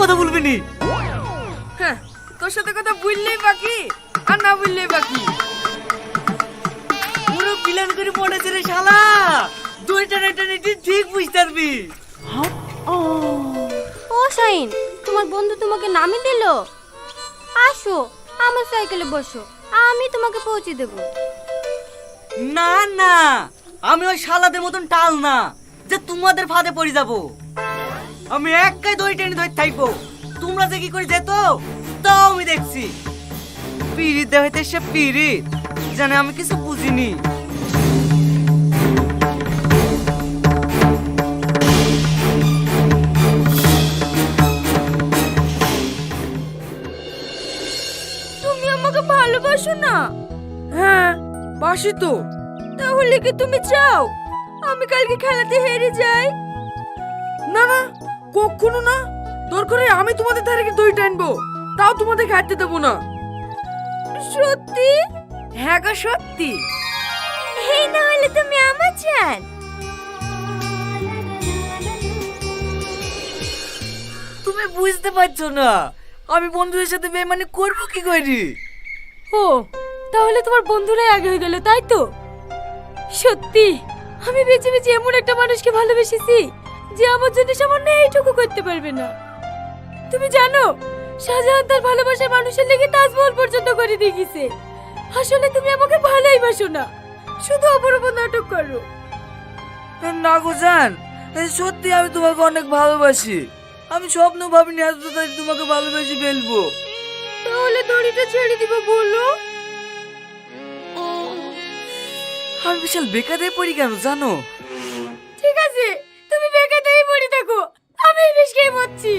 কথা বলবি নি। হ্যাঁ, তোর সাথে কথা বললেই বাকি আর না বললেই বাকি। পুরো প্ল্যান করে পড়েছে রে শালা। দুইটা টানে ঠিক বুঝতে পারবি। ও শাইন, তোমার বন্ধু তোমাকে নামিয়ে দিল। আসো আমার সাইকেলে বসো, আমি তোমাকে পৌঁছে দেব। না না, আমি ওই শালাদের মতন টাল না যে তোমাদের ফাঁদে পড়ে যাব। আমি একাই দই টেনে ধরে থাকবো। তোমরা যে কি করে যেত তাও আমি দেখছি। পিরিত দেখাইতে সে পিরিত জানে, আমি কিছু বুঝিনি। তুমি আমাকে ভালোবাসো না? হ্যাঁ, বাসি তো। তাহলে কি তুমি চাও আমি কালকে খেলাতে হেরে যাই? না না, কখনো না। দরকার হয় আমি তোমাদের ধারে গিয়ে দই টানবো, তাও তোমাদের হাঁটতে দেবো না। সত্যি? হ্যাঁ গো সত্যি। এই না হলে তুমি আমার জান। তুমি বুঝতে পারছো না আমি বন্ধুদের সাথে বেমানি করবো কি করি? ও, তাহলে তোমার বন্ধুরাই আগে হয়ে গেল, তাই তো? সত্যি আমি বেঁচে বেঁচে এমন একটা মানুষকে ভালোবেসেছি যে আমার জন্য সামান্য এইটুকু করতে পারবে না। তুমি জানো শাহজাহান তার ভালোবাসার মানুষের লেগে তাজমহল পর্যন্ত করে দিয়ে গেছে। আসলে তুমি আমাকে ভালোই বাসো না, শুধু অপরূপ নাটক করো। না গো জান, সত্যি আমি তোমাকে অনেক ভালোবাসি। আমি স্বপ্ন ভাবিনি আজ তোমাকে ভালোবেসে ফেলবো। তাহলে দড়িটা ছেড়ে দিব বলো। আমি বিশাল বেকারে পড়ি কেন জানো? ঠিক আছে, তুমি বেকার দিয়ে পড়ে থাকো, আমি বিষ খেয়ে মরছি।